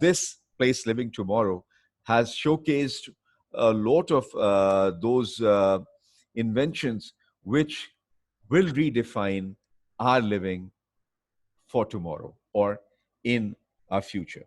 this place living tomorrow has showcased a lot of those inventions which will redefine our living for tomorrow or in our future.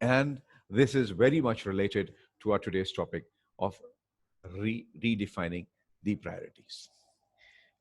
And this is very much related to our today's topic of redefining the priorities.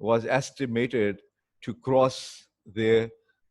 was estimated to cross their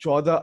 14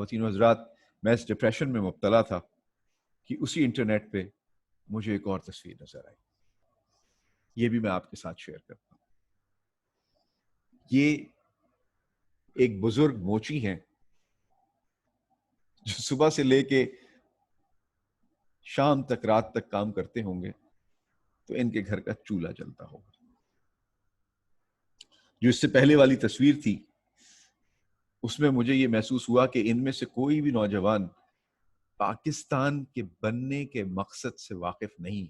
خواتین و حضرات میں اس depression میں مبتلا تھا کہ اسی internet پہ مجھے ایک اور تصویر نظر آئی. یہ بھی میں آپ کے ساتھ شیئر کرتا ہوں. یہ ایک بزرگ موچی ہیں جو صبح سے لے کے شام تک رات تک کام کرتے ہوں گے تو ان کے گھر کا چولہا جلتا ہوگا. جو اس سے پہلے والی تصویر تھی اس میں مجھے یہ محسوس ہوا کہ ان میں سے کوئی بھی نوجوان پاکستان کے بننے کے مقصد سے واقف نہیں.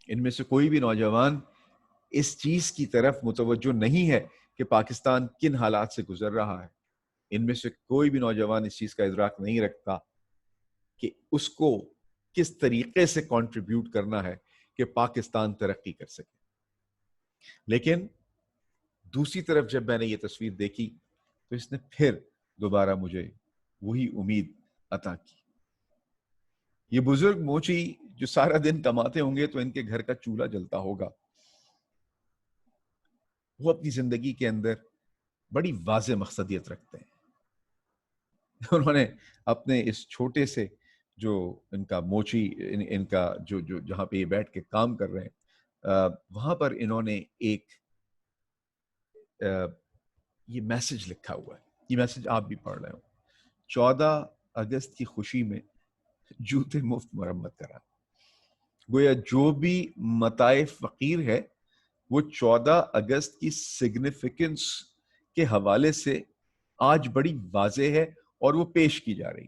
ان میں سے کوئی بھی نوجوان اس چیز کی طرف متوجہ نہیں ہے کہ پاکستان کن حالات سے گزر رہا ہے. ان میں سے کوئی بھی نوجوان اس چیز کا ادراک نہیں رکھتا کہ اس کو کس طریقے سے کنٹریبیوٹ کرنا ہے کہ پاکستان ترقی کر سکے. لیکن دوسری طرف جب میں نے یہ تصویر دیکھی تو اس نے پھر دوبارہ مجھے وہی امید عطا کی. یہ بزرگ موچی جو سارا دن کماتے ہوں گے تو ان کے گھر کا چولہا جلتا ہوگا. وہ اپنی زندگی کے اندر بڑی واضح مقصدیت رکھتے ہیں. انہوں نے اپنے اس چھوٹے سے جو ان کا موچی ان کا جو جہاں پہ یہ بیٹھ کے کام کر رہے ہیں وہاں پر انہوں نے ایک یہ میسج لکھا ہوا ہے. یہ میسج آپ بھی پڑھ رہے ہو. 14 اگست کی خوشی میں جوتے مفت مرمت کرا. گویا جو بھی متاع فقیر ہے وہ 14 اگست کی سگنیفیکنس کے حوالے سے آج بڑی واضح ہے اور وہ پیش کی جا رہی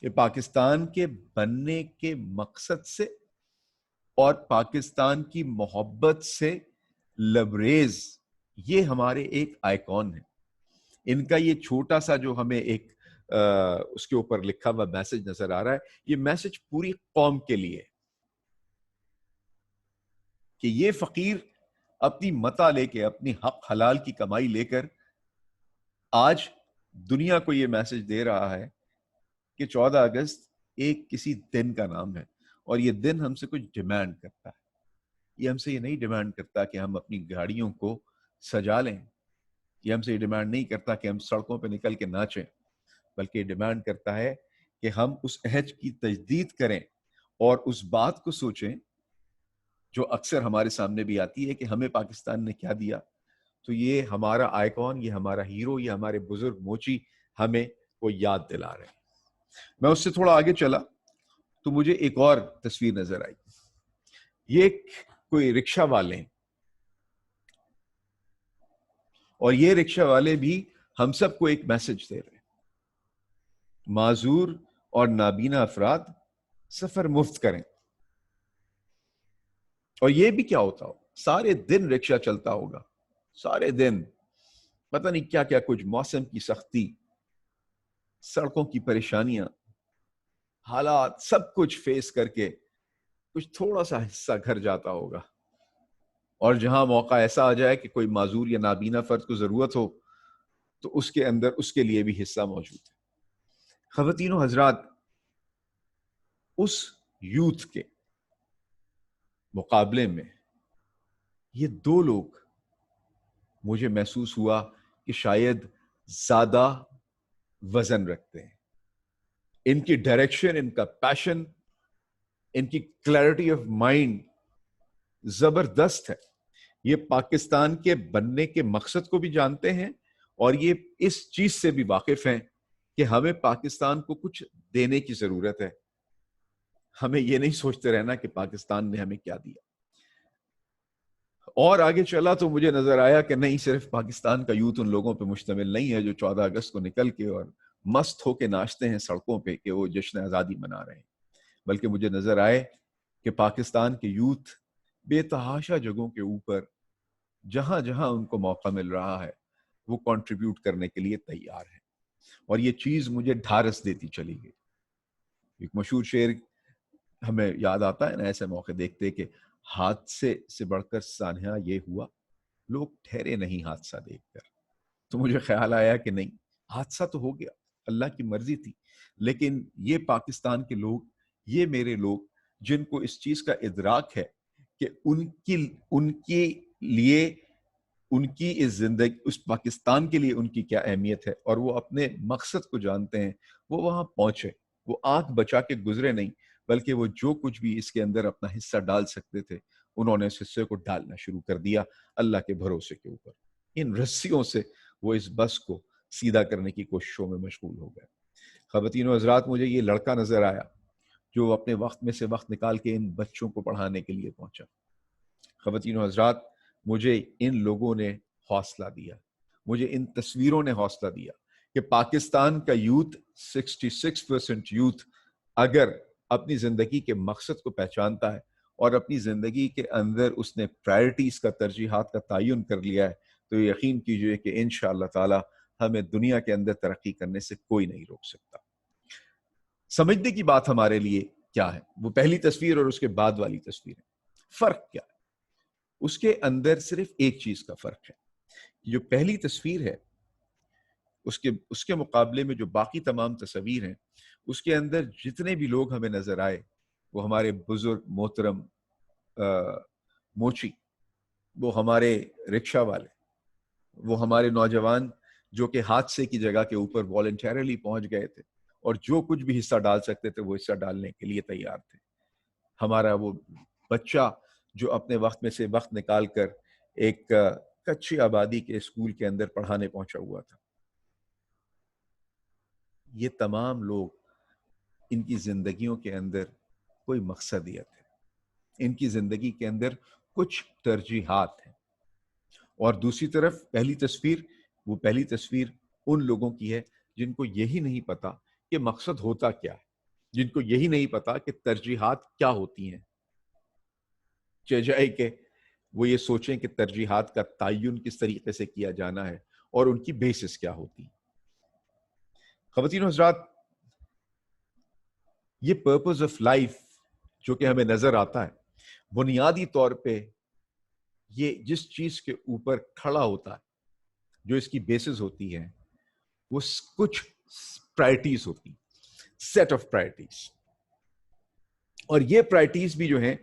کہ پاکستان کے بننے کے مقصد سے اور پاکستان کی محبت سے لبریز یہ ہمارے ایک آئیکن ہے. ان کا یہ چھوٹا سا جو ہمیں ایک اس کے اوپر لکھا ہوا میسج نظر آ رہا ہے یہ میسج پوری قوم کے لیے کہ یہ فقیر اپنی متاع لے کے اپنی حق حلال کی کمائی لے کر آج دنیا کو یہ میسج دے رہا ہے کہ 14 اگست ایک کسی دن کا نام ہے اور یہ دن ہم سے کچھ ڈیمانڈ کرتا ہے. یہ ہم سے یہ نہیں ڈیمانڈ کرتا کہ ہم اپنی گاڑیوں کو سجا لیں. یہ ہم سے یہ ڈیمانڈ نہیں کرتا کہ ہم سڑکوں پہ نکل کے ناچیں، بلکہ یہ ڈیمانڈ کرتا ہے کہ ہم اس عہد کی تجدید کریں اور اس بات کو سوچیں جو اکثر ہمارے سامنے بھی آتی ہے کہ ہمیں پاکستان نے کیا دیا. تو یہ ہمارا آئیکن، یہ ہمارا ہیرو، یہ ہمارے بزرگ موچی ہمیں وہ یاد دلا رہے ہیں. میں اس سے تھوڑا آگے چلا تو مجھے ایک اور تصویر نظر آئی. یہ کوئی رکشہ والے ہیں اور یہ رکشہ والے بھی ہم سب کو ایک میسج دے رہے ہیں. معذور اور نابینا افراد سفر مفت کریں. اور یہ بھی کیا ہوتا ہو، سارے دن رکشہ چلتا ہوگا، سارے دن پتہ نہیں کیا کیا کچھ، موسم کی سختی، سڑکوں کی پریشانیاں، حالات سب کچھ فیس کر کے کچھ تھوڑا سا حصہ گھر جاتا ہوگا. اور جہاں موقع ایسا آ جائے کہ کوئی معذور یا نابینا فرد کو ضرورت ہو تو اس کے اندر اس کے لیے بھی حصہ موجود ہے. خواتین و حضرات، اس یوتھ کے مقابلے میں یہ دو لوگ مجھے محسوس ہوا کہ شاید زیادہ وزن رکھتے ہیں. ان کی ڈائریکشن، ان کا پیشن، ان کی کلیئرٹی آف مائنڈ زبردست ہے. یہ پاکستان کے بننے کے مقصد کو بھی جانتے ہیں اور یہ اس چیز سے بھی واقف ہیں کہ ہمیں پاکستان کو کچھ دینے کی ضرورت ہے. ہمیں یہ نہیں سوچتے رہنا کہ پاکستان نے ہمیں کیا دیا. اور آگے چلا تو مجھے نظر آیا کہ نہیں، صرف پاکستان کا یوتھ ان لوگوں پہ مشتمل نہیں ہے جو 14 اگست کو نکل کے اور مست ہو کے ناچتے ہیں سڑکوں پہ کہ وہ جشن آزادی منا رہے ہیں، بلکہ مجھے نظر آئے کہ پاکستان کے یوتھ بے تحاشا جگہوں کے اوپر جہاں جہاں ان کو موقع مل رہا ہے وہ کنٹریبیوٹ کرنے کے لیے تیار ہیں. اور یہ چیز مجھے ڈھارس دیتی چلی گئی. ایک مشہور شعر ہمیں یاد آتا ہے نا ایسے موقع دیکھتے کہ حادثے سے بڑھ کر سانحہ یہ ہوا، لوگ ٹھہرے نہیں حادثہ دیکھ کر. تو مجھے خیال آیا کہ نہیں، حادثہ تو ہو گیا، اللہ کی مرضی تھی، لیکن یہ پاکستان کے لوگ، یہ میرے لوگ جن کو اس چیز کا ادراک ہے کہ ان کے لیے ان کی اس زندگی، اس پاکستان کے لیے ان کی کیا اہمیت ہے، اور وہ اپنے مقصد کو جانتے ہیں، وہ وہاں پہنچے، وہ آنکھ بچا کے گزرے نہیں، بلکہ وہ جو کچھ بھی اس کے اندر اپنا حصہ ڈال سکتے تھے انہوں نے اس حصے کو ڈالنا شروع کر دیا اللہ کے بھروسے کے اوپر۔ ان رسیوں سے وہ اس بس کو سیدھا کرنے کی کوششوں میں مشغول ہو گئے۔ خواتین و حضرات، مجھے یہ لڑکا نظر آیا جو اپنے وقت میں سے وقت نکال کے ان بچوں کو پڑھانے کے لیے پہنچا۔ خواتین و حضرات، مجھے ان لوگوں نے حوصلہ دیا، مجھے ان تصویروں نے حوصلہ دیا کہ پاکستان کا یوتھ 66% یوتھ اگر اپنی زندگی کے مقصد کو پہچانتا ہے اور اپنی زندگی کے اندر اس نے پرائرٹیز کا، ترجیحات کا تعین کر لیا ہے، تو یقین کیجئے کہ انشاءاللہ تعالی ہمیں دنیا کے اندر ترقی کرنے سے کوئی نہیں روک سکتا۔ سمجھنے کی بات ہمارے لیے کیا ہے، وہ پہلی تصویر اور اس کے بعد والی تصویر ہے، فرق کیا ہے؟ اس کے اندر صرف ایک چیز کا فرق ہے۔ جو پہلی تصویر ہے اس کے مقابلے میں جو باقی تمام تصویر ہیں، اس کے اندر جتنے بھی لوگ ہمیں نظر آئے وہ ہمارے بزرگ محترم موچی، وہ ہمارے رکشہ والے، وہ ہمارے نوجوان جو کہ حادثے کی جگہ کے اوپر والنٹیرلی پہنچ گئے تھے اور جو کچھ بھی حصہ ڈال سکتے تھے وہ حصہ ڈالنے کے لیے تیار تھے۔ ہمارا وہ بچہ جو اپنے وقت میں سے وقت نکال کر ایک کچی آبادی کے اسکول کے اندر پڑھانے پہنچا ہوا تھا۔ یہ تمام لوگ، ان کی زندگیوں کے اندر کوئی مقصدیت ہے، ان کی زندگی کے اندر کچھ ترجیحات ہیں۔ اور دوسری طرف پہلی تصویر ان لوگوں کی ہے جن کو یہی نہیں پتا کہ مقصد ہوتا کیا ہے، جن کو یہی نہیں پتا کہ ترجیحات کیا ہوتی ہیں، چاہے کہ وہ یہ سوچیں کہ ترجیحات کا تعین کس طریقے سے کیا جانا ہے اور ان کی بیسس کیا ہوتی۔ خواتین و حضرات، یہ پرپز آف لائف جو کہ ہمیں نظر آتا ہے، بنیادی طور پہ یہ جس چیز کے اوپر کھڑا ہوتا ہے، جو اس کی بیسس ہوتی ہے، وہ کچھ پرائرٹیز ہوتی، سیٹ آف پرائرٹیز۔ اور یہ پرائرٹیز بھی جو ہیں،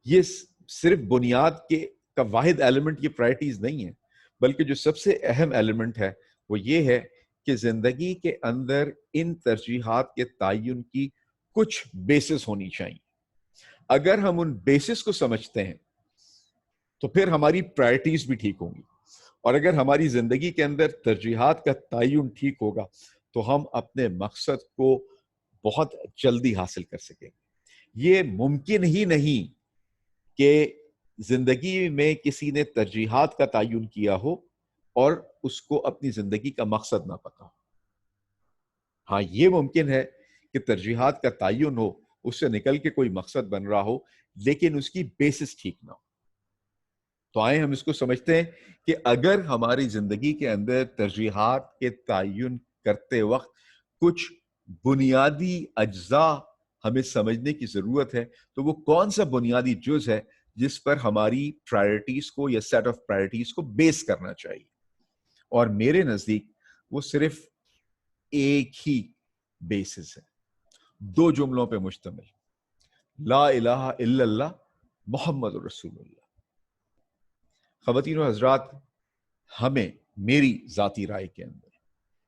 یہ صرف بنیاد کا واحد ایلیمنٹ یہ پرائرٹیز نہیں ہے، بلکہ جو سب سے اہم ایلیمنٹ ہے وہ یہ ہے کہ زندگی کے اندر ان ترجیحات کے تعین کی کچھ بیسس ہونی چاہیے۔ اگر ہم ان بیسس کو سمجھتے ہیں تو پھر ہماری پرائرٹیز بھی ٹھیک ہوں گی، اور اگر ہماری زندگی کے اندر ترجیحات کا تعین ٹھیک ہوگا تو ہم اپنے مقصد کو بہت جلدی حاصل کر سکیں گے۔ یہ ممکن ہی نہیں کہ زندگی میں کسی نے ترجیحات کا تعین کیا ہو اور اس کو اپنی زندگی کا مقصد نہ پتا ہو۔ ہاں، یہ ممکن ہے کہ ترجیحات کا تعین ہو، اس سے نکل کے کوئی مقصد بن رہا ہو، لیکن اس کی بیسس ٹھیک نہ ہو۔ تو آئیں ہم اس کو سمجھتے ہیں کہ اگر ہماری زندگی کے اندر ترجیحات کے تعین کرتے وقت کچھ بنیادی اجزاء ہمیں سمجھنے کی ضرورت ہے، تو وہ کون سا بنیادی جز ہے جس پر ہماری پرائرٹیز کو یا سیٹ آف پرائرٹیز کو بیس کرنا چاہیے؟ اور میرے نزدیک وہ صرف ایک ہی بیسس ہے، 2 جملوں پہ مشتمل، لا الہ الا اللہ محمد رسول اللہ۔ خواتین و حضرات، ہمیں، میری ذاتی رائے کے اندر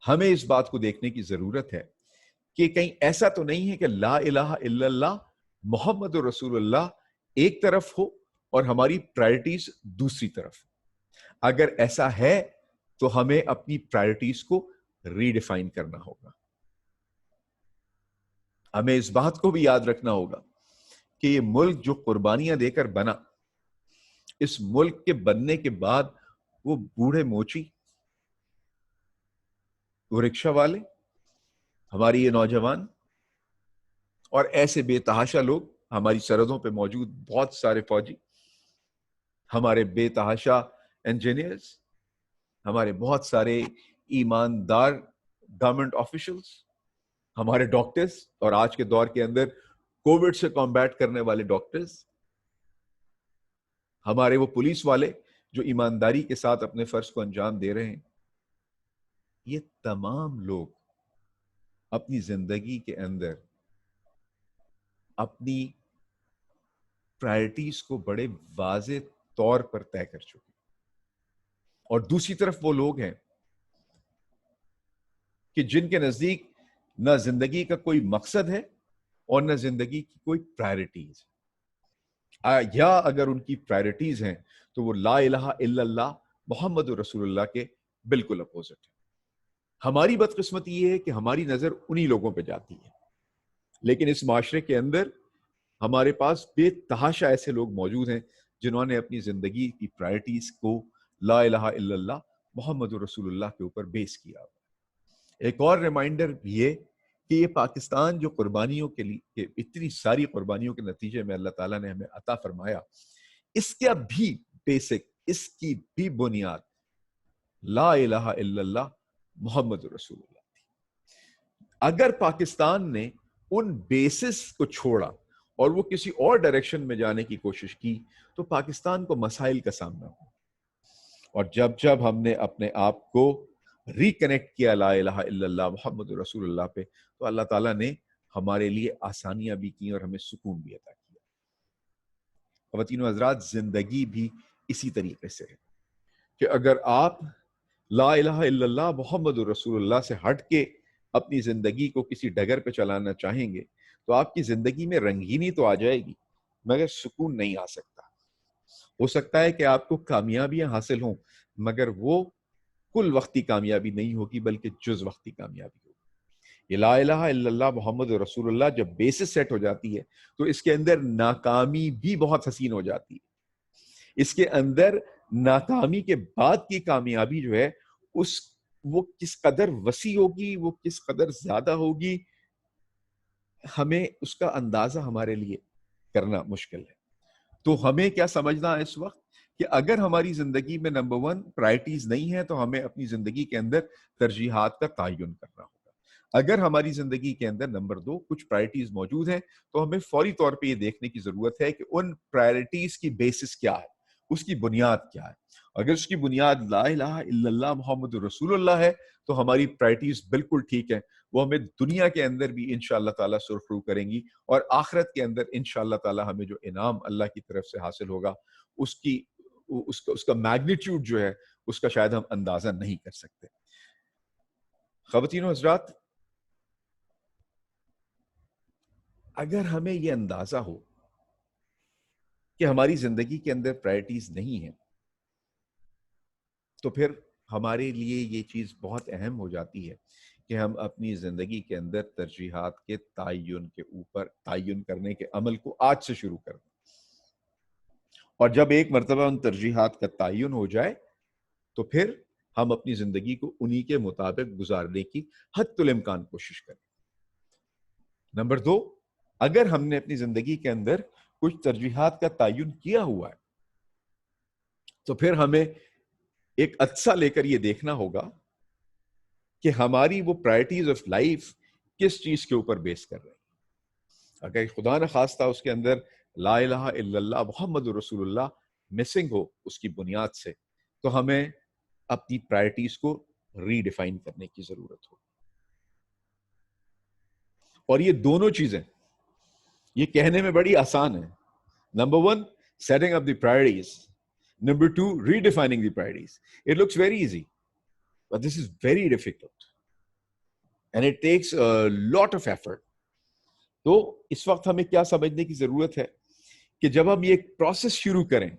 ہمیں اس بات کو دیکھنے کی ضرورت ہے کہ کہیں ایسا تو نہیں ہے کہ لا الہ الا اللہ محمد رسول اللہ ایک طرف ہو اور ہماری پرائرٹیز دوسری طرف۔ اگر ایسا ہے تو ہمیں اپنی پرائرٹیز کو ریڈیفائن کرنا ہوگا۔ ہمیں اس بات کو بھی یاد رکھنا ہوگا کہ یہ ملک جو قربانیاں دے کر بنا، اس ملک کے بننے کے بعد وہ بوڑھے موچی، وہ رکشہ والے، ہماری یہ نوجوان اور ایسے بے تحاشا لوگ، ہماری سرحدوں پہ موجود بہت سارے فوجی، ہمارے بے تحاشا انجینئرز، ہمارے بہت سارے ایماندار گورنمنٹ آفیشلز، ہمارے ڈاکٹرز، اور آج کے دور کے اندر کووڈ سے کمبیٹ کرنے والے ڈاکٹرز، ہمارے وہ پولیس والے جو ایمانداری کے ساتھ اپنے فرض کو انجام دے رہے ہیں، یہ تمام لوگ اپنی زندگی کے اندر اپنی پرائرٹیز کو بڑے واضح طور پر طے کر چکے، اور دوسری طرف وہ لوگ ہیں کہ جن کے نزدیک نہ زندگی کا کوئی مقصد ہے اور نہ زندگی کی کوئی پرائرٹیز، یا اگر ان کی پرائرٹیز ہیں تو وہ لا الہ الا اللہ محمد رسول اللہ کے بالکل اپوزٹ ہے۔ ہماری بدقسمتی یہ ہے کہ ہماری نظر انہی لوگوں پہ جاتی ہے، لیکن اس معاشرے کے اندر ہمارے پاس بے تحاشا ایسے لوگ موجود ہیں جنہوں نے اپنی زندگی کی پرائرٹیز کو لا الہ الا اللہ محمد رسول اللہ کے اوپر بیس کیا۔ ایک اور ریمائنڈر یہ کہ یہ پاکستان جو قربانیوں کے لیے، اتنی ساری قربانیوں کے نتیجے میں اللہ تعالیٰ نے ہمیں عطا فرمایا، اس کا بھی بیسک، اس کی بھی بنیاد لا الہ الا اللہ محمد رسول اللہ تھی۔ اگر پاکستان نے ان بیسس کو چھوڑا اور وہ کسی اور ڈائریکشن میں جانے کی کوشش کی تو پاکستان کو مسائل کا سامنا ہو، اور جب ہم نے اپنے آپ کو ریکنیکٹ کیا لا الہ الا اللہ محمد رسول اللہ پہ، تو اللہ تعالیٰ نے ہمارے لیے آسانیاں بھی کی اور ہمیں سکون بھی عطا کیا۔ خواتین و حضرات، زندگی بھی اسی طریقے سے ہے کہ اگر آپ لا الہ الا اللہ محمد رسول اللہ سے ہٹ کے اپنی زندگی کو کسی ڈگر پہ چلانا چاہیں گے تو آپ کی زندگی میں رنگینی تو آ جائے گی مگر سکون نہیں آ سکتا۔ ہو سکتا ہے کہ آپ کو کامیابیاں حاصل ہوں مگر وہ کل وقتی کامیابی نہیں ہوگی بلکہ جز وقتی کامیابی ہوگی۔ یہ لا الہ الا اللہ محمد رسول اللہ جب بیسس سیٹ ہو جاتی ہے تو اس کے اندر ناکامی بھی بہت حسین ہو جاتی ہے۔ اس کے اندر ناکامی کے بعد کی کامیابی جو ہے وہ کس قدر وسیع ہوگی، وہ کس قدر زیادہ ہوگی، ہمیں اس کا اندازہ ہمارے لیے کرنا مشکل ہے۔ تو ہمیں کیا سمجھنا ہے اس وقت کہ اگر ہماری زندگی میں نمبر 1 پرائرٹیز نہیں ہے تو ہمیں اپنی زندگی کے اندر ترجیحات کا تعین کرنا ہوگا۔ اگر ہماری زندگی کے اندر نمبر 2 کچھ پرائرٹیز موجود ہیں تو ہمیں فوری طور پہ یہ دیکھنے کی ضرورت ہے کہ ان پرائرٹیز کی بیسس کیا ہے، اس کی بنیاد کیا ہے۔ اگر اس کی بنیاد لا الہ الا اللہ محمد رسول اللہ ہے تو ہماری پرائرٹیز بالکل ٹھیک ہیں، وہ ہمیں دنیا کے اندر بھی انشاءاللہ تعالیٰ سرخرو کریں گی، اور آخرت کے اندر انشاءاللہ تعالیٰ ہمیں جو انعام اللہ کی طرف سے حاصل ہوگا اس کا میگنیٹیوڈ جو ہے اس کا شاید ہم اندازہ نہیں کر سکتے۔ خواتین و حضرات، اگر ہمیں یہ اندازہ ہو کہ ہماری زندگی کے اندر پرائرٹیز نہیں ہیں تو پھر ہمارے لیے یہ چیز بہت اہم ہو جاتی ہے کہ ہم اپنی زندگی کے اندر ترجیحات کے تعین کرنے کے عمل کو آج سے شروع کر دیں، اور جب ایک مرتبہ ان ترجیحات کا تعین ہو جائے تو پھر ہم اپنی زندگی کو انہی کے مطابق گزارنے کی حتی الامکان کوشش کریں۔ نمبر 2، اگر ہم نے اپنی زندگی کے اندر کچھ ترجیحات کا تعین کیا ہوا ہے تو پھر ہمیں ایک عدسہ لے کر یہ دیکھنا ہوگا کہ ہماری وہ پرائرٹیز آف لائف کس چیز کے اوپر بیس کر رہے ہیں۔ اگر خدا نخواستہ اس کے اندر لا الہ الا اللہ محمد رسول اللہ مسنگ ہو اس کی بنیاد سے تو ہمیں اپنی پرائرٹیز کو ری ڈیفائن کرنے کی ضرورت ہو۔ اور یہ دونوں چیزیں یہ کہنے میں بڑی آسان ہے۔ Number 1 setting up the priorities, number 2 redefining the priorities. It looks very easy, but this is very difficult and it takes a lot of effort. تو اس وقت ہمیں کیا سمجھنے کی ضرورت ہے کہ جب ہم یہ پروسیس شروع کریں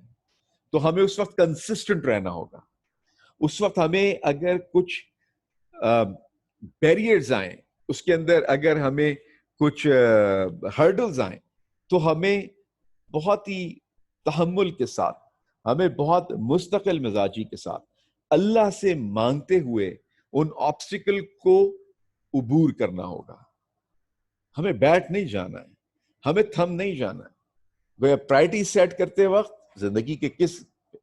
تو ہمیں اس وقت کنسسٹنٹ رہنا ہوگا۔ اس وقت ہمیں اگر کچھ بیریئرز آئیں، اس کے اندر اگر ہمیں کچھ ہرڈلز آئیں تو ہمیں بہت ہی تحمل کے ساتھ، ہمیں بہت مستقل مزاجی کے ساتھ اللہ سے مانگتے ہوئے ان آبسٹیکل کو عبور کرنا ہوگا۔ ہمیں بیٹھ نہیں جانا ہے، ہمیں تھم نہیں جانا ہے۔ وہ پرائرٹی سیٹ کرتے وقت زندگی کے کس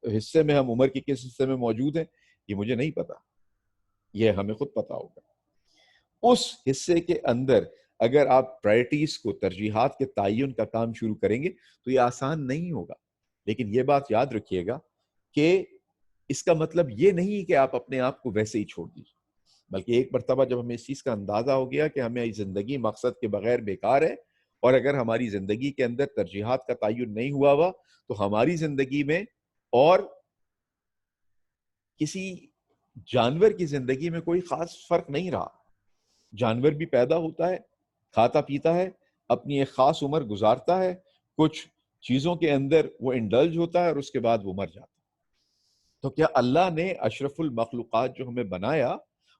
حصے میں ہم، عمر کے کس حصے میں موجود ہیں یہ مجھے نہیں پتا، یہ ہمیں خود پتا ہوگا۔ اس حصے کے اندر اگر آپ پرائرٹیز کو، ترجیحات کے تعین کا کام شروع کریں گے تو یہ آسان نہیں ہوگا، لیکن یہ بات یاد رکھیے گا کہ اس کا مطلب یہ نہیں کہ آپ اپنے آپ کو ویسے ہی چھوڑ دیجیے، بلکہ ایک مرتبہ جب ہمیں اس چیز کا اندازہ ہو گیا کہ ہمیں زندگی مقصد کے بغیر بیکار ہے، اور اگر ہماری زندگی کے اندر ترجیحات کا تعین نہیں ہوا تو ہماری زندگی میں اور کسی جانور کی زندگی میں کوئی خاص فرق نہیں رہا. جانور بھی پیدا ہوتا ہے, کھاتا پیتا ہے, اپنی ایک خاص عمر گزارتا ہے, کچھ چیزوں کے اندر وہ انڈلج ہوتا ہے اور اس کے بعد وہ مر جاتا ہے. تو کیا اللہ نے اشرف المخلوقات جو ہمیں بنایا,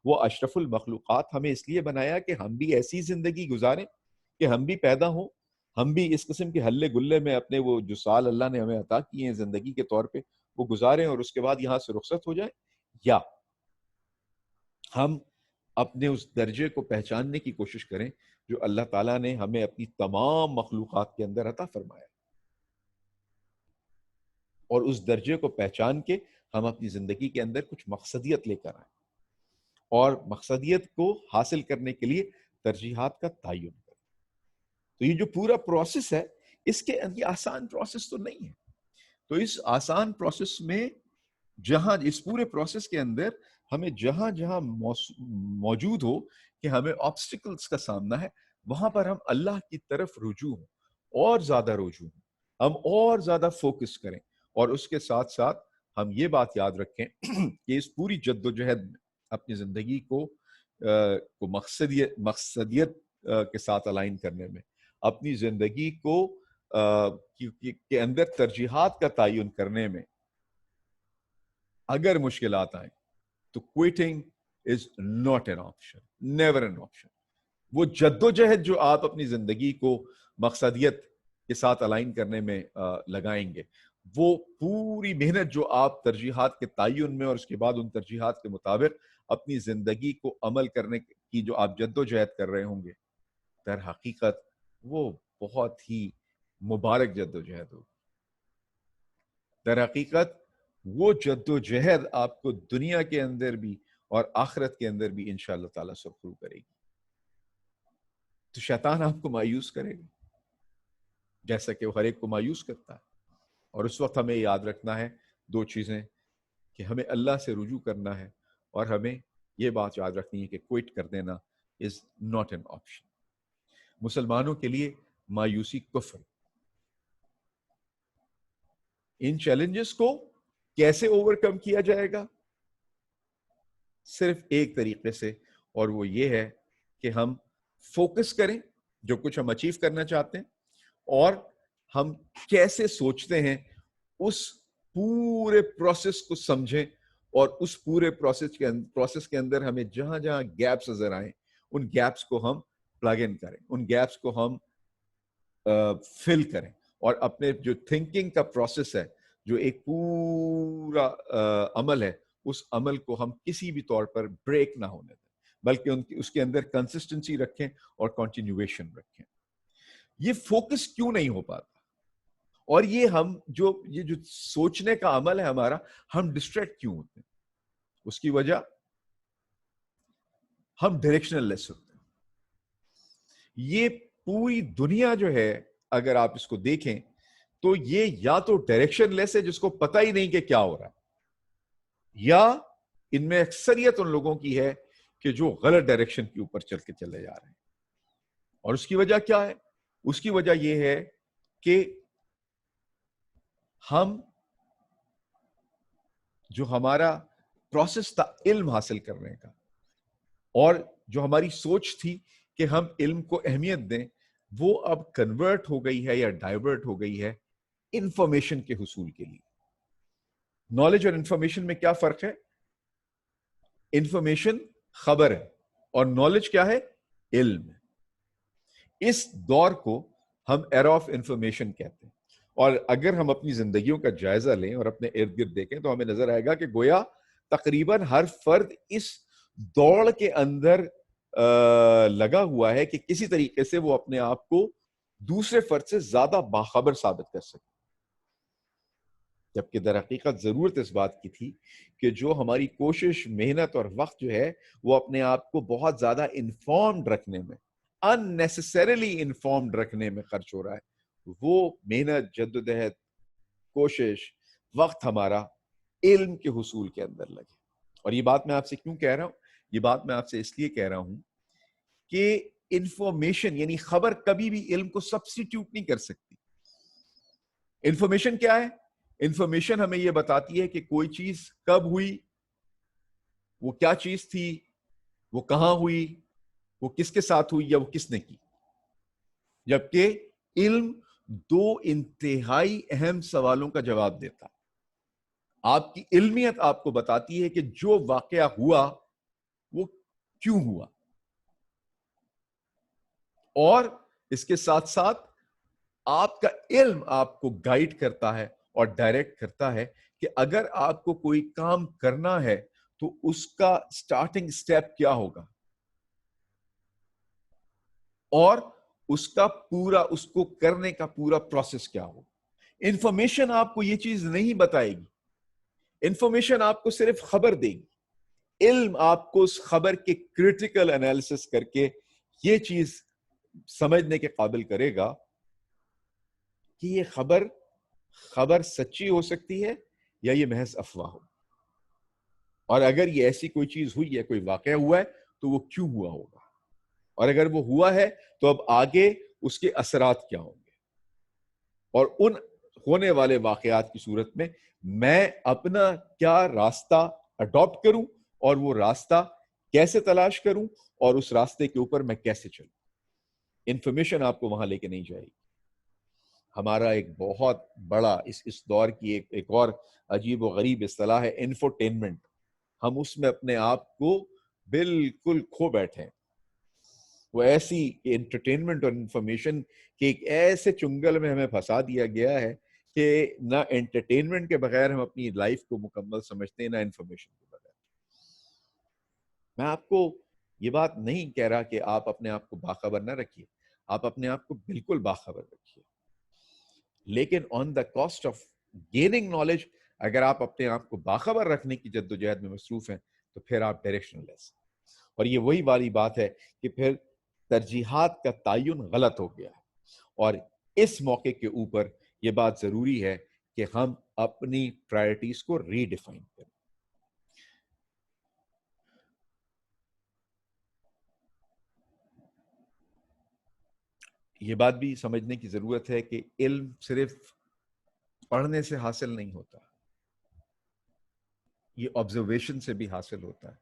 وہ اشرف المخلوقات ہمیں اس لیے بنایا کہ ہم بھی ایسی زندگی گزاریں, کہ ہم بھی پیدا ہوں, ہم بھی اس قسم کے ہلے گلے میں اپنے وہ جو سال اللہ نے ہمیں عطا کیے ہیں زندگی کے طور پہ وہ گزاریں اور اس کے بعد یہاں سے رخصت ہو جائیں, یا ہم اپنے اس درجے کو پہچاننے کی کوشش کریں جو اللہ تعالیٰ نے ہمیں اپنی تمام مخلوقات کے اندر عطا فرمایا, اور اس درجے کو پہچان کے ہم اپنی زندگی کے اندر کچھ مقصدیت لے کر آئیں, اور مقصدیت کو حاصل کرنے کے لیے ترجیحات کا تعین کریں. تو یہ جو پورا پروسیس ہے, اس کے یہ آسان پروسیس تو نہیں ہے. تو اس آسان پروسیس میں جہاں اس پورے پروسیس کے اندر ہمیں جہاں جہاں موجود ہو کہ ہمیں آبسٹیکلز کا سامنا ہے, وہاں پر ہم اللہ کی طرف رجوع ہوں, اور زیادہ رجوع ہوں, ہم اور زیادہ فوکس کریں, اور اس کے ساتھ ساتھ ہم یہ بات یاد رکھیں کہ اس پوری جد و جہد میں اپنی زندگی کو مقصدیت کے ساتھ الائن کرنے میں, اپنی زندگی کو کے اندر ترجیحات کا تعین کرنے میں اگر مشکلات آئیں تو quitting is not an option, never an option. وہ جد و جہد جو آپ اپنی زندگی کو مقصدیت کے ساتھ الائن کرنے میں لگائیں گے, وہ پوری محنت جو آپ ترجیحات کے تعین میں اور اس کے بعد ان ترجیحات کے مطابق اپنی زندگی کو عمل کرنے کی جو آپ جد و جہد کر رہے ہوں گے, در حقیقت وہ بہت ہی مبارک جد و جہد ہوگی. در حقیقت وہ جد و جہد آپ کو دنیا کے اندر بھی اور آخرت کے اندر بھی انشاءاللہ تعالیٰ سرخرو کرے گی. تو شیطان آپ کو مایوس کرے گا جیسا کہ وہ ہر ایک کو مایوس کرتا ہے, اور اس وقت ہمیں یاد رکھنا ہے دو چیزیں, کہ ہمیں اللہ سے رجوع کرنا ہے, اور ہمیں یہ بات یاد رکھنی ہے کہ کوئٹ کر دینا از ناٹ این آپشن. مسلمانوں کے لیے مایوسی کفر. ان چیلنجز کو کیسے اوور کم کیا جائے گا؟ صرف ایک طریقے سے, اور وہ یہ ہے کہ ہم فوکس کریں جو کچھ ہم اچیو کرنا چاہتے ہیں, اور ہم کیسے سوچتے ہیں اس پورے پروسیس کو سمجھیں, اور اس پورے پروسیس کے اندر ہمیں جہاں جہاں گیپس نظر آئیں ان گیپس کو ہم پلگ ان کریں, ان گیپس کو ہم فل کریں, اور اپنے جو تھنکنگ کا پروسیس ہے, جو ایک پورا عمل ہے, اس عمل کو ہم کسی بھی طور پر بریک نہ ہونے دیں, بلکہ اس کے اندر کنسسٹنسی رکھیں اور کنٹینیویشن رکھیں. یہ فوکس کیوں نہیں ہو پاتا, اور یہ جو سوچنے کا عمل ہے ہمارا, ہم ڈسٹریکٹ کیوں ہوتے ہیں؟ اس کی وجہ ہم ڈائریکشنل لیس ہوتے ہیں. یہ پوری دنیا جو ہے اگر آپ اس کو دیکھیں تو یہ یا تو ڈائریکشن لیس ہے جس کو پتہ ہی نہیں کہ کیا ہو رہا ہے, یا ان میں اکثریت ان لوگوں کی ہے کہ جو غلط ڈائریکشن کے اوپر چل کے چلے جا رہے ہیں. اور اس کی وجہ کیا ہے؟ اس کی وجہ یہ ہے کہ ہم جو ہمارا پروسیس تھا علم حاصل کرنے کا, اور جو ہماری سوچ تھی کہ ہم علم کو اہمیت دیں, وہ اب کنورٹ ہو گئی ہے یا ڈائیورٹ ہو گئی ہے انفارمیشن کے حصول کے لیے. نالج اور انفارمیشن میں کیا فرق ہے؟ انفارمیشن خبر ہے, اور نالج کیا ہے؟ علم ہے. اس دور کو ہم ایرا آف انفارمیشن کہتے ہیں, اور اگر ہم اپنی زندگیوں کا جائزہ لیں اور اپنے ارد گرد دیکھیں تو ہمیں نظر آئے گا کہ گویا تقریباً ہر فرد اس دوڑ کے اندر لگا ہوا ہے کہ کسی طریقے سے وہ اپنے آپ کو دوسرے فرد سے زیادہ باخبر ثابت کر سکے, جبکہ در حقیقت ضرورت اس بات کی تھی کہ جو ہماری کوشش, محنت اور وقت جو ہے وہ اپنے آپ کو بہت زیادہ انفارمڈ رکھنے میں, unnecessarily انفارمڈ رکھنے میں خرچ ہو رہا ہے, وہ محنت, جدوجہد, کوشش, وقت ہمارا علم کے حصول کے اندر لگے. اور یہ بات میں آپ سے کیوں کہہ رہا ہوں؟ یہ بات میں آپ سے اس لیے کہہ رہا ہوں کہ انفارمیشن یعنی خبر کبھی بھی علم کو سبسٹیٹیوٹ نہیں کر سکتی. انفارمیشن کیا ہے؟ انفارمیشن ہمیں یہ بتاتی ہے کہ کوئی چیز کب ہوئی, وہ کیا چیز تھی, وہ کہاں ہوئی, وہ کس کے ساتھ ہوئی, یا وہ کس نے کی. جبکہ علم دو انتہائی اہم سوالوں کا جواب دیتا. آپ کی علمیت آپ کو بتاتی ہے کہ جو واقعہ ہوا وہ کیوں ہوا, اور اس کے ساتھ ساتھ آپ کا علم آپ کو گائیڈ کرتا ہے اور ڈائریکٹ کرتا ہے کہ اگر آپ کو کوئی کام کرنا ہے تو اس کا سٹارٹنگ سٹیپ کیا ہوگا, اور اس کا پورا, اس کو کرنے کا پورا پروسیس کیا ہوگا. انفارمیشن آپ کو یہ چیز نہیں بتائے گی, انفارمیشن آپ کو صرف خبر دے گی. علم آپ کو اس خبر کے کریٹیکل انالیسس کر کے یہ چیز سمجھنے کے قابل کرے گا کہ یہ خبر سچی ہو سکتی ہے یا یہ محض افواہ ہو, اور اگر یہ ایسی کوئی چیز ہوئی ہے, کوئی واقعہ ہوا ہے, تو وہ کیوں ہوا ہوگا, اور اگر وہ ہوا ہے تو اب آگے اس کے اثرات کیا ہوں گے, اور ان ہونے والے واقعات کی صورت میں اپنا کیا راستہ اڈاپٹ کروں, اور وہ راستہ کیسے تلاش کروں, اور اس راستے کے اوپر میں کیسے چلوں. انفارمیشن آپ کو وہاں لے کے نہیں جائے گی. ہمارا ایک بہت بڑا اس دور کی ایک اور عجیب و غریب اصطلاح ہے انفوٹینمنٹ. ہم اس میں اپنے آپ کو بالکل کھو بیٹھے ہیں. وہ ایسی انٹرٹینمنٹ اور انفارمیشن کے ایک ایسے چنگل میں ہمیں پھنسا دیا گیا ہے کہ نہ انٹرٹینمنٹ کے بغیر ہم اپنی لائف کو مکمل سمجھتے ہیں, نہ انفارمیشن کے بغیر. میں آپ کو یہ بات نہیں کہہ رہا کہ آپ اپنے آپ کو باخبر نہ رکھیے, آپ اپنے آپ کو بالکل باخبر رکھیے, لیکن on the cost of gaining knowledge اگر آپ اپنے آپ کو باخبر رکھنے کی جدوجہد میں مصروف ہیں تو پھر آپ ڈائریکشن لیس. اور یہ وہی والی بات ہے کہ پھر ترجیحات کا تعین غلط ہو گیا ہے, اور اس موقع کے اوپر یہ بات ضروری ہے کہ ہم اپنی پرائرٹیز کو ری ڈیفائن کریں. یہ بات بھی سمجھنے کی ضرورت ہے کہ علم صرف پڑھنے سے حاصل نہیں ہوتا, یہ آبزرویشن سے بھی حاصل ہوتا ہے.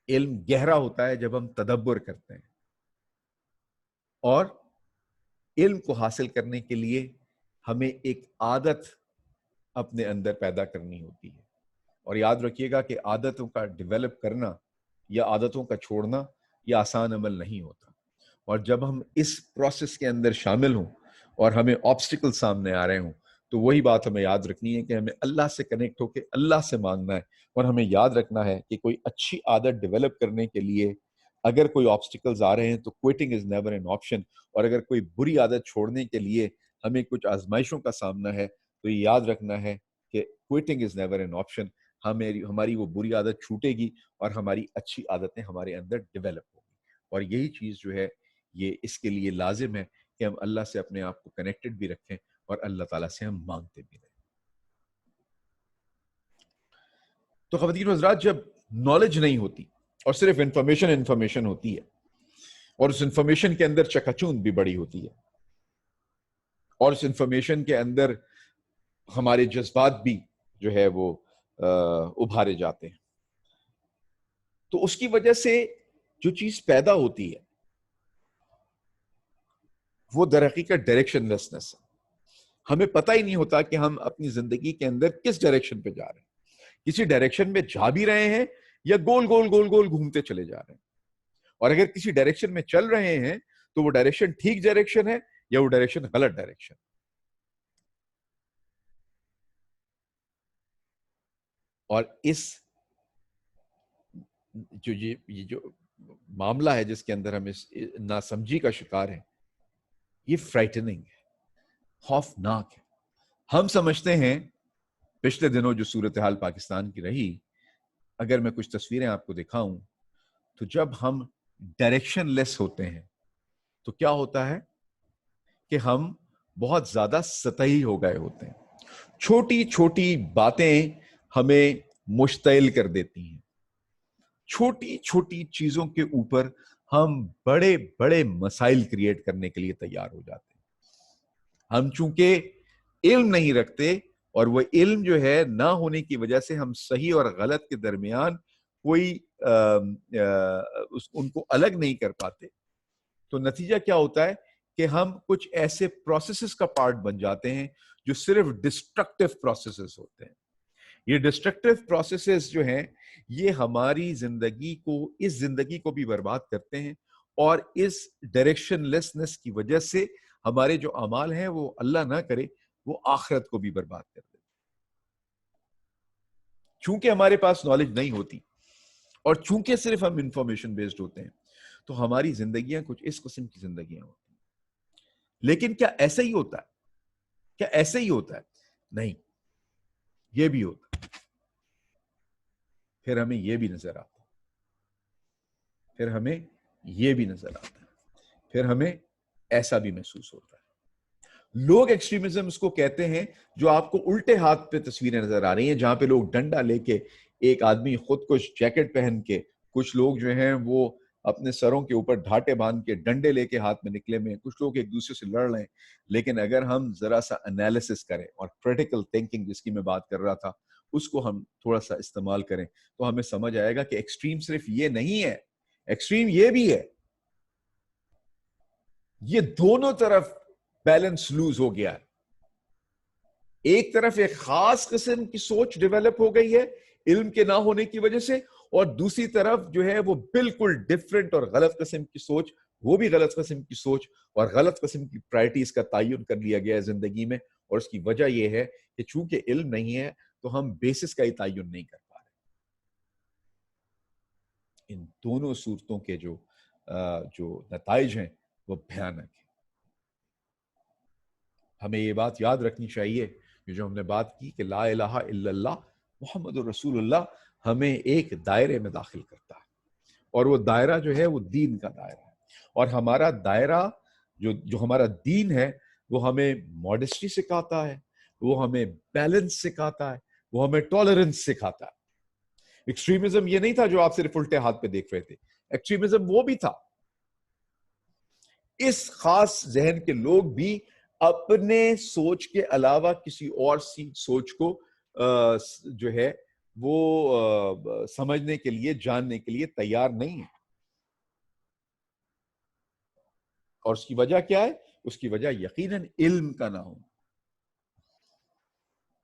علم گہرا ہوتا ہے جب ہم تدبر کرتے ہیں, اور علم کو حاصل کرنے کے لیے ہمیں ایک عادت اپنے اندر پیدا کرنی ہوتی ہے. اور یاد رکھیے گا کہ عادتوں کا ڈیولپ کرنا یا عادتوں کا چھوڑنا یہ آسان عمل نہیں ہوتا, اور جب ہم اس پروسیس کے اندر شامل ہوں اور ہمیں آبسٹیکل سامنے آ رہے ہوں تو وہی بات ہمیں یاد رکھنی ہے کہ ہمیں اللہ سے کنیکٹ ہو کے اللہ سے مانگنا ہے, اور ہمیں یاد رکھنا ہے کہ کوئی اچھی عادت ڈیولپ کرنے کے لیے اگر کوئی آبسٹیکلز آ رہے ہیں تو quitting is never an option, اور اگر کوئی بری عادت چھوڑنے کے لیے ہمیں کچھ آزمائشوں کا سامنا ہے تو یہ یاد رکھنا ہے کہ quitting is never an option. ہماری وہ بری عادت چھوٹے گی اور ہماری اچھی عادتیں ہمارے اندر ڈیولپ ہوگی, اور یہی چیز جو ہے یہ اس کے لیے لازم ہے کہ ہم اللہ سے اپنے آپ کو کنیکٹڈ بھی رکھیں اور اللہ تعالیٰ سے ہم مانگتے بھی رہیں. تو خواتین و حضرات, جب نالج نہیں ہوتی اور صرف انفارمیشن ہوتی ہے, اور اس انفارمیشن کے اندر چکاچوند بھی بڑی ہوتی ہے, اور اس انفارمیشن کے اندر ہمارے جذبات بھی جو ہے وہ ابھارے جاتے ہیں, تو اس کی وجہ سے جو چیز پیدا ہوتی ہے وہ در حقیقت ڈائریکشن لیسنس ہے. ہمیں پتہ ہی نہیں ہوتا کہ ہم اپنی زندگی کے اندر کس ڈائریکشن پہ جا رہے ہیں, کسی ڈائریکشن میں جا بھی رہے ہیں یا گول گول گول گول گھومتے چلے جا رہے ہیں. اور اگر کسی ڈائریکشن میں چل رہے ہیں تو وہ ڈائریکشن ٹھیک ڈائریکشن ہے یا وہ ڈائریکشن غلط ڈائریکشن. اور اس یہ جو معاملہ ہے جس کے اندر ہم اس ناسمجھی کا شکار ہیں, یہ فرائٹننگ ہے, خوفناک ہے. ہم سمجھتے ہیں, پچھلے دنوں جو صورتحال پاکستان کی رہی, اگر میں کچھ تصویریں آپ کو دکھاؤں تو جب ہم ڈائریکشن لیس ہوتے ہیں تو کیا ہوتا ہے کہ ہم بہت زیادہ سطحی ہو گئے ہوتے ہیں. چھوٹی چھوٹی باتیں ہمیں مشتعل کر دیتی ہیں, چھوٹی چھوٹی چیزوں کے اوپر ہم بڑے بڑے مسائل کریٹ کرنے کے لیے تیار ہو جاتے ہیں. ہم چونکہ علم نہیں رکھتے, اور وہ علم جو ہے نہ ہونے کی وجہ سے ہم صحیح اور غلط کے درمیان کوئی ان کو الگ نہیں کر پاتے تو نتیجہ کیا ہوتا ہے کہ ہم کچھ ایسے پروسیسز کا پارٹ بن جاتے ہیں جو صرف ڈسٹرکٹیو پروسیسز ہوتے ہیں. یہ ڈسٹرکٹیو پروسیسز جو ہیں یہ ہماری زندگی کو اس زندگی کو بھی برباد کرتے ہیں اور اس ڈائریکشن لیسنس کی وجہ سے ہمارے جو اعمال ہیں وہ اللہ نہ کرے وہ آخرت کو بھی برباد کر دیتے. چونکہ ہمارے پاس نالج نہیں ہوتی اور چونکہ صرف ہم انفارمیشن بیسڈ ہوتے ہیں تو ہماری زندگیاں کچھ اس قسم کی زندگیاں ہوتی ہیں. لیکن کیا ایسا ہی ہوتا ہے؟ کیا ایسا ہی ہوتا ہے؟ نہیں، یہ بھی ہوتا ہے. پھر ہمیں یہ بھی نظر آتا ہے، پھر ہمیں یہ بھی نظر آتا ہے، پھر ہمیں ایسا بھی محسوس ہوتا ہے. لوگ ایکسٹریمزم اس کو کہتے ہیں جو آپ کو الٹے ہاتھ پہ تصویریں نظر آ رہی ہیں جہاں پہ لوگ ڈنڈا لے کے، ایک آدمی خود کش جیکٹ پہن کے، کچھ لوگ جو ہیں وہ اپنے سروں کے اوپر ڈھاٹے باندھ کے ڈنڈے لے کے ہاتھ میں نکلے میں، کچھ لوگ ایک دوسرے سے لڑ رہے ہیں. لیکن اگر ہم ذرا سا انالیسس کریں اور کریٹیکل تھنکنگ جس کی میں بات کر رہا تھا اس کو ہم تھوڑا سا استعمال کریں تو ہمیں سمجھ آئے گا کہ ایکسٹریم صرف یہ نہیں ہے، ایکسٹریم یہ بھی ہے. یہ دونوں طرف بیلنس لوز ہو گیا ہے. ایک طرف ایک خاص قسم کی سوچ ڈیولپ ہو گئی ہے علم کے نہ ہونے کی وجہ سے، اور دوسری طرف جو ہے وہ بالکل ڈفرینٹ اور غلط قسم کی سوچ، وہ بھی غلط قسم کی سوچ اور غلط قسم کی پرائرٹیز کا تعین کر لیا گیا ہے زندگی میں. اور اس کی وجہ یہ ہے کہ چونکہ علم نہیں ہے تو ہم بیسس کا ہی تعین نہیں کر پا رہے. ان دونوں صورتوں کے جو نتائج ہیں وہ بھیانک ہیں. ہمیں یہ بات یاد رکھنی چاہیے جو ہم نے بات کی کہ لا الہ الا اللہ محمد رسول اللہ ہمیں ایک دائرے میں داخل کرتا ہے، اور وہ دائرہ جو ہے وہ دین کا دائرہ ہے. اور ہمارا دائرہ جو ہمارا دین ہے وہ ہمیں ماڈسٹی سکھاتا ہے، وہ ہمیں بیلنس سکھاتا ہے، وہ ہمیں ٹالرنس سکھاتا ہے. ایکسٹریمزم یہ نہیں تھا جو آپ صرف الٹے ہاتھ پہ دیکھ رہے تھے، ایکسٹریمزم وہ بھی تھا. اس خاص ذہن کے لوگ بھی اپنے سوچ کے علاوہ کسی اور سی سوچ کو جو ہے وہ سمجھنے کے لیے، جاننے کے لیے تیار نہیں ہے. اور اس کی وجہ کیا ہے؟ اس کی وجہ یقیناً علم کا نہ ہونا.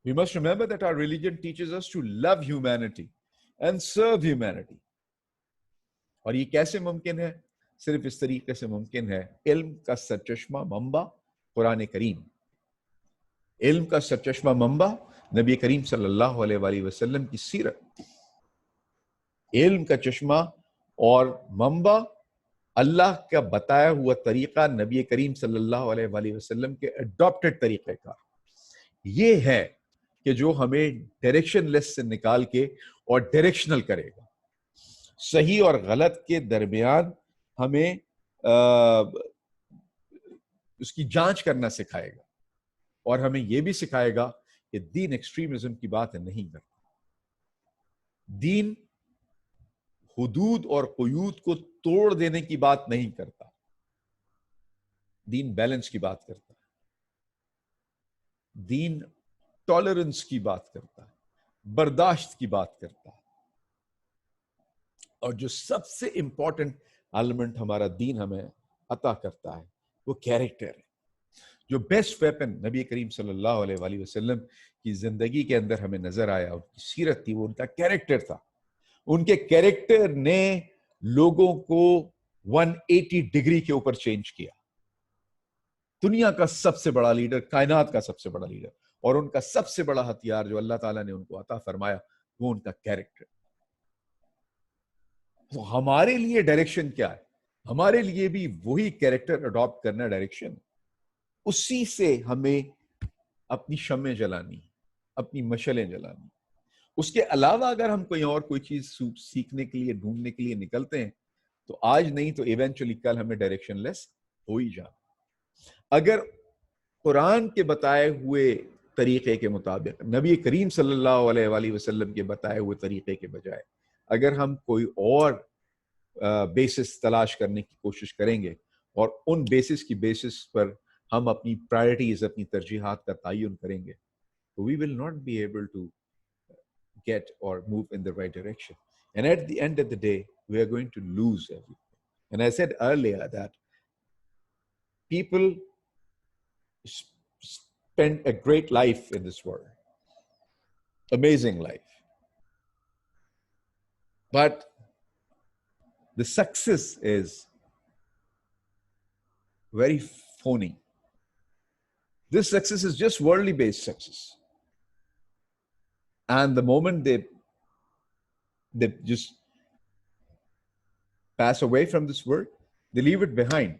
We must remember that our religion teaches us to love humanity and serve humanity. اور یہ کیسے ممکن ہے؟ صرف اس طریقے سے ممکن ہے، علم کا سرچشمہ منبع قرآن کریم، علم کا سرچشمہ منبع نبی کریم صلی اللہ علیہ وآلہ وسلم کی سیرت، علم کا چشمہ اور منبع اللہ کا بتایا ہوا طریقہ، نبی کریم صلی اللہ علیہ وآلہ وسلم کے اڈاپٹڈ طریقہ کا. یہ ہے کہ جو ہمیں ڈائریکشن لیس سے نکال کے اور ڈائریکشنل کرے گا. صحیح اور غلط کے درمیان ہمیں اس کی جانچ کرنا سکھائے گا، اور ہمیں یہ بھی سکھائے گا کہ دین ایکسٹریمزم کی بات نہیں کرتا. دین حدود اور قیود کو توڑ دینے کی بات نہیں کرتا، دین بیلنس کی بات کرتا ہے، دین ٹالرنس کی بات کرتا ہے، برداشت کی بات کرتا ہے. اور جو سب سے امپورٹنٹ ایلیمنٹ ہمارا دین ہمیں عطا کرتا ہے وہ کیریکٹر ہے. جو بیسٹ ویپن نبی کریم صلی اللہ علیہ وآلہ وسلم کی زندگی کے اندر ہمیں نظر آیا، ان کی سیرت تھی، وہ ان کا کیریکٹر تھا. ان کے کیریکٹر نے لوگوں کو 180 ڈگری کے اوپر چینج کیا. دنیا کا سب سے بڑا لیڈر، کائنات کا سب سے بڑا لیڈر، اور ان کا سب سے بڑا ہتھیار جو اللہ تعالیٰ نے ان کو عطا فرمایا وہ ان کا کیریکٹر. تو ہمارے لیے ڈائریکشن کیا ہے؟ ہمارے لیے بھی وہی کیریکٹر اڈاپٹ کرنا ڈائریکشن. اسی سے ہمیں اپنی شمعیں جلانی، اپنی مشعلیں جلانی. اس کے علاوہ اگر ہم کوئی چیز سیکھنے کے لیے، ڈھونڈنے کے لیے نکلتے ہیں تو آج نہیں تو ایونچولی کل ہمیں ڈائریکشن لیس ہو ہی جانا. اگر قرآن کے بتائے ہوئے طریقے کے مطابق، نبی کریم صلی اللہ علیہ وآلہ وسلم کے بتائے ہوئے طریقے کے بجائے اگر ہم کوئی اور بیسس تلاش کرنے کی کوشش کریں گے اور ان بیسس پر ہم اپنی پرائرٹیز، اپنی ترجیحات کا تعین کریں گے تو we will not be able to get or move in the right direction. And at the end of the day, we are going to lose everything. And I said earlier that people spend a great life in this world, amazing life. But the success is very phony. This success is just worldly based success. And the moment they just pass away from this world, they leave it behind.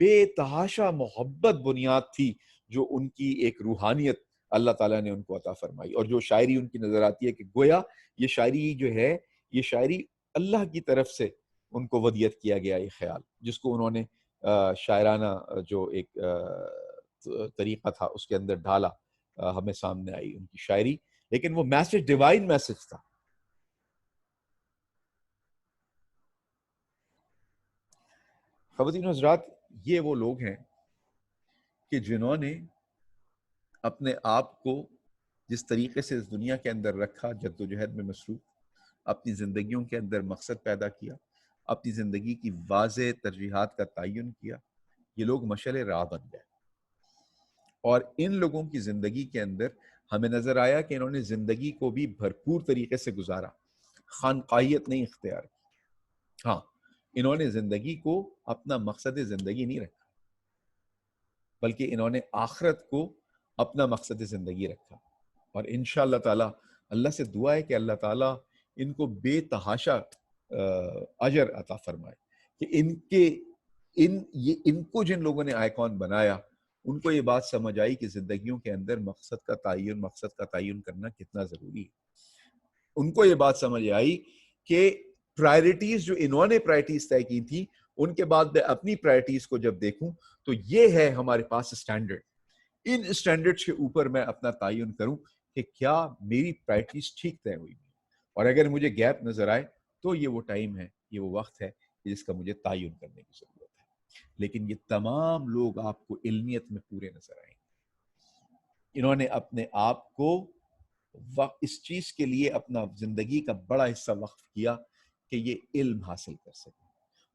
بے تحاشا محبت بنیاد تھی جو ان کی ایک روحانیت اللہ تعالیٰ نے ان کو عطا فرمائی. اور جو شاعری ان کی نظر آتی ہے کہ گویا یہ شاعری جو ہے یہ شاعری اللہ کی طرف سے ان کو ودیت کیا گیا یہ خیال، جس کو انہوں نے شاعرانہ جو ایک طریقہ تھا اس کے اندر ڈھالا، ہمیں سامنے آئی ان کی شاعری، لیکن وہ میسج ڈیوائن میسج تھا. خواتین و حضرات، یہ وہ لوگ ہیں کہ جنہوں نے اپنے آپ کو جس طریقے سے اس دنیا کے اندر رکھا، جد و جہد میں مصروف، اپنی زندگیوں کے اندر مقصد پیدا کیا، اپنی زندگی کی واضح ترجیحات کا تعین کیا، یہ لوگ مشعل راہ بن گئے. اور ان لوگوں کی زندگی کے اندر ہمیں نظر آیا کہ انہوں نے زندگی کو بھی بھرپور طریقے سے گزارا، خانقاہیت نہیں اختیار کی. ہاں، انہوں نے زندگی کو اپنا مقصد زندگی نہیں رکھا، بلکہ انہوں نے آخرت کو اپنا مقصد زندگی رکھا. اور انشاءاللہ تعالی اللہ سے دعا ہے کہ اللہ تعالیٰ ان کو بے تحاشا اجر عطا فرمائے کہ ان کو جن لوگوں نے آئیکن بنایا ان کو یہ بات سمجھ آئی کہ زندگیوں کے اندر مقصد کا تعین کرنا کتنا ضروری ہے. ان کو یہ بات سمجھ آئی کہ پرائرٹیز جو انہوں نے پرائرٹیز طے کی تھی، ان کے بعد میں اپنی پرائرٹیز کو جب دیکھوں تو یہ ہے ہمارے پاس اسٹینڈرڈ. ان اسٹینڈرڈ کے اوپر میں اپنا تعین کروں کہ کیا میری پرائرٹیز ٹھیک طے ہوئی، اور اگر مجھے گیپ نظر آئے تو یہ وہ ٹائم ہے، یہ وہ وقت ہے جس کا مجھے تعین کرنے کی ضرورت ہے. لیکن یہ تمام لوگ آپ کو علمیت میں پورے نظر آئیں گے. انہوں نے اپنے آپ کو اس چیز کے لیے اپنا زندگی کا بڑا حصہ وقف کیا کہ یہ علم حاصل کر سکیں،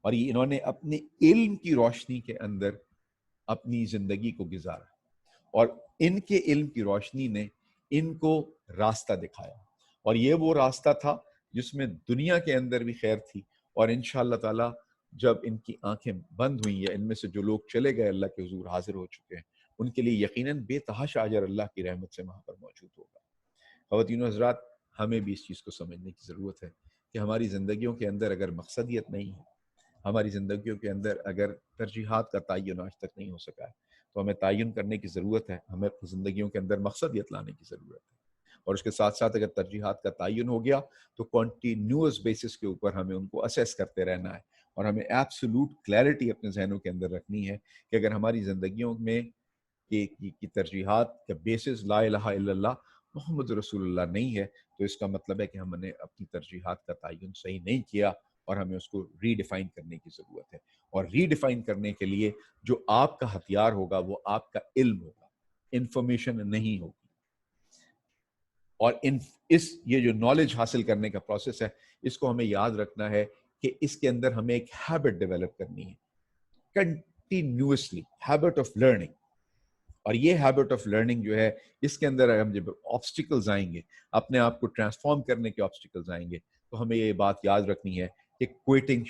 اور یہ انہوں نے اپنے علم کی روشنی کے اندر اپنی زندگی کو گزارا، اور ان کے علم کی روشنی نے ان کو راستہ دکھایا. اور یہ وہ راستہ تھا جس میں دنیا کے اندر بھی خیر تھی، اور انشاءاللہ تعالی جب ان کی آنکھیں بند ہوئیں یا ان میں سے جو لوگ چلے گئے اللہ کے حضور حاضر ہو چکے ہیں، ان کے لیے یقیناً بے تحاشا اجر اللہ کی رحمت سے وہاں پر موجود ہوگا. خواتین و حضرات، ہمیں بھی اس چیز کو سمجھنے کی ضرورت ہے کہ ہماری زندگیوں کے اندر اگر مقصدیت نہیں ہے، ہماری زندگیوں کے اندر اگر ترجیحات کا تعین آج تک نہیں ہو سکا ہے، تو ہمیں تعین کرنے کی ضرورت ہے. ہمیں اپنی زندگیوں کے اندر مقصدیت لانے کی ضرورت ہے. اور اس کے ساتھ ساتھ اگر ترجیحات کا تعین ہو گیا تو کنٹینیوس بیسس کے اوپر ہمیں ان کو اسیس کرتے رہنا ہے، اور ہمیں ایبسولوٹ کلیئرٹی اپنے ذہنوں کے اندر رکھنی ہے کہ اگر ہماری زندگیوں میں کی ترجیحات کا بیسس لا الہ الا اللہ محمد رسول اللہ نہیں ہے، تو اس کا مطلب ہے کہ ہم نے اپنی ترجیحات کا تعین صحیح نہیں کیا، اور ہمیں اس کو ری ڈیفائن کرنے کی ضرورت ہے. اور ری ڈیفائن کرنے کے لیے جو آپ کا ہتھیار ہوگا وہ آپ کا علم ہوگا، انفارمیشن نہیں ہوگی. اور یہ جو نالج حاصل کرنے کا پروسیس ہے، اس کو ہمیں یاد رکھنا ہے کہ اس کے اندر ہمیں ایک ہیبٹ ڈیولپ کرنی ہے، کنٹینیوسلی ہیبٹ آف لرننگ. اور یہ ہیبٹ آف لرننگ جو ہے، اس کے اندر ہم جب آبسٹیکلز آئیں گے، اپنے آپ کو ٹرانسفارم کرنے کے آبسٹیکلز آئیں گے، تو ہمیں یہ بات یاد رکھنی ہے کہ quitting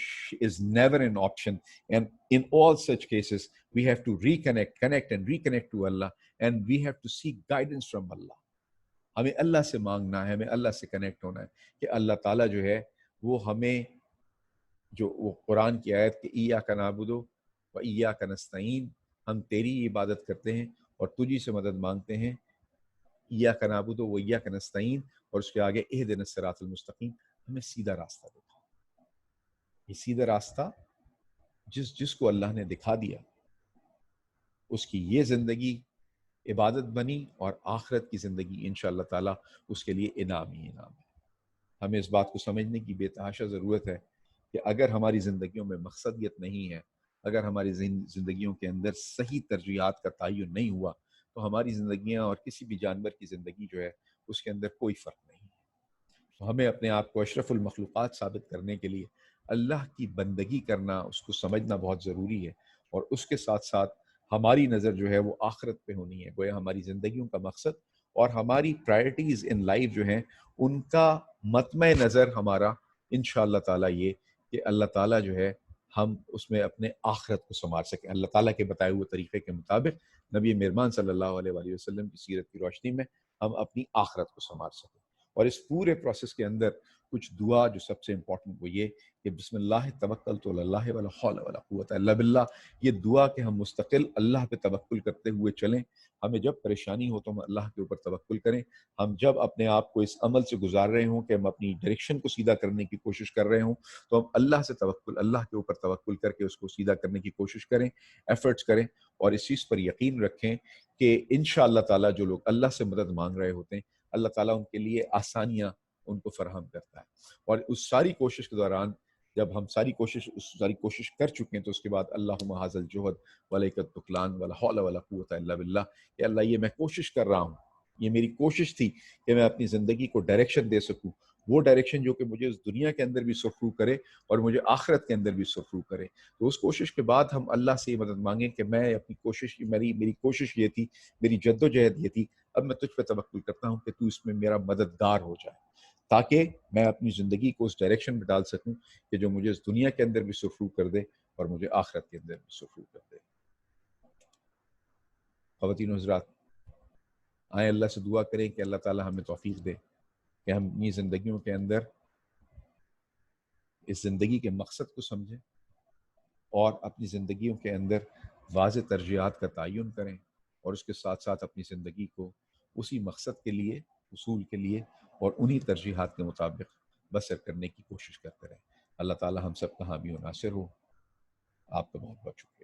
is never an option, and in all such cases we have to connect and reconnect to Allah, and we have to seek guidance from Allah. ہمیں اللہ سے مانگنا ہے، ہمیں اللہ سے کنیکٹ ہونا ہے کہ اللہ تعالیٰ جو ہے وہ ہمیں جو وہ قرآن کی آیت کہ ایاک نعبد و ایاک نستعین، ہم تیری عبادت کرتے ہیں اور تجھی سے مدد مانگتے ہیں، ایاک نعبد و ایاک نستعین، اور اس کے آگے اہدنا الصراط المستقیم، ہمیں سیدھا راستہ دکھا. یہ سیدھا راستہ جس کو اللہ نے دکھا دیا، اس کی یہ زندگی عبادت بنی، اور آخرت کی زندگی انشاءاللہ تعالیٰ اس کے لیے انعام ہی انعام ہے. ہمیں اس بات کو سمجھنے کی بے تحاشا ضرورت ہے کہ اگر ہماری زندگیوں میں مقصدیت نہیں ہے، اگر ہماری زندگیوں کے اندر صحیح ترجیحات کا تعین نہیں ہوا، تو ہماری زندگیاں اور کسی بھی جانور کی زندگی جو ہے اس کے اندر کوئی فرق نہیں ہے. تو ہمیں اپنے آپ کو اشرف المخلوقات ثابت کرنے کے لیے اللہ کی بندگی کرنا، اس کو سمجھنا بہت ضروری ہے، اور اس کے ساتھ ساتھ ہماری نظر جو ہے وہ آخرت پہ ہونی ہے. گویا ہماری زندگیوں کا مقصد اور ہماری پرائرٹیز ان لائف جو ہیں ان کا مطمع نظر ہمارا انشاءاللہ تعالیٰ یہ کہ اللہ تعالیٰ جو ہے ہم اس میں اپنے آخرت کو سنوار سکیں، اللہ تعالیٰ کے بتائے ہوئے طریقے کے مطابق نبی مہربان صلی اللہ علیہ وآلہ وسلم کی سیرت کی روشنی میں ہم اپنی آخرت کو سنوار سکیں. اور اس پورے پروسیس کے اندر کچھ دعا جو سب سے امپورٹنٹ وہ یہ کہ بسم اللہ توکلت علی اللہ ولا حول ولا قوت الا باللہ. یہ دعا کہ ہم مستقل اللہ پہ توکل کرتے ہوئے چلیں. ہمیں جب پریشانی ہو تو ہم اللہ کے اوپر توکل کریں. ہم جب اپنے آپ کو اس عمل سے گزار رہے ہوں کہ ہم اپنی ڈائریکشن کو سیدھا کرنے کی کوشش کر رہے ہوں تو ہم اللہ کے اوپر توکل کر کے اس کو سیدھا کرنے کی کوشش کریں، ایفرٹس کریں، اور اس چیز پر یقین رکھیں کہ انشاءاللہ تعالیٰ جو لوگ اللہ سے مدد مانگ رہے ہوتے ہیں اللہ تعالیٰ ان کے لیے آسانیاں ان کو فراہم کرتا ہے. اور اس ساری کوشش کے دوران جب ہم ساری کوشش کر چکے ہیں تو اس کے بعد اللہم ھذا الجہد ولیک التکلان ولا حول ولا قوت الا باللہ، کہ اللہ یہ میں کوشش کر رہا ہوں، یہ میری کوشش تھی کہ میں اپنی زندگی کو ڈائریکشن دے سکوں، وہ ڈائریکشن جو کہ مجھے اس دنیا کے اندر بھی سرخرو کرے اور مجھے آخرت کے اندر بھی سرخرو کرے. تو اس کوشش کے بعد ہم اللہ سے یہ مدد مانگیں کہ میں اپنی کوشش میری کوشش یہ تھی، میری جد و جہد یہ تھی، اب میں تجھ پہ توکل کرتا ہوں کہ تو اس میں میرا مددگار ہو جائے تاکہ میں اپنی زندگی کو اس ڈائریکشن میں ڈال سکوں کہ جو مجھے اس دنیا کے اندر بھی سرخرو کر دے اور مجھے آخرت کے اندر بھی سرخرو کر دے. خواتین و حضرات، آئیں اللہ سے دعا کریں کہ اللہ تعالی ہمیں توفیق دے کہ ہم اپنی زندگیوں کے اندر اس زندگی کے مقصد کو سمجھیں اور اپنی زندگیوں کے اندر واضح ترجیحات کا تعین کریں اور اس کے ساتھ ساتھ اپنی زندگی کو اسی مقصد کے لیے، اصول کے لیے اور انہی ترجیحات کے مطابق بسر کرنے کی کوشش کرتے رہیں. اللہ تعالی ہم سب کا حامی و ناصر ہو. آپ کا بہت بہت شکریہ.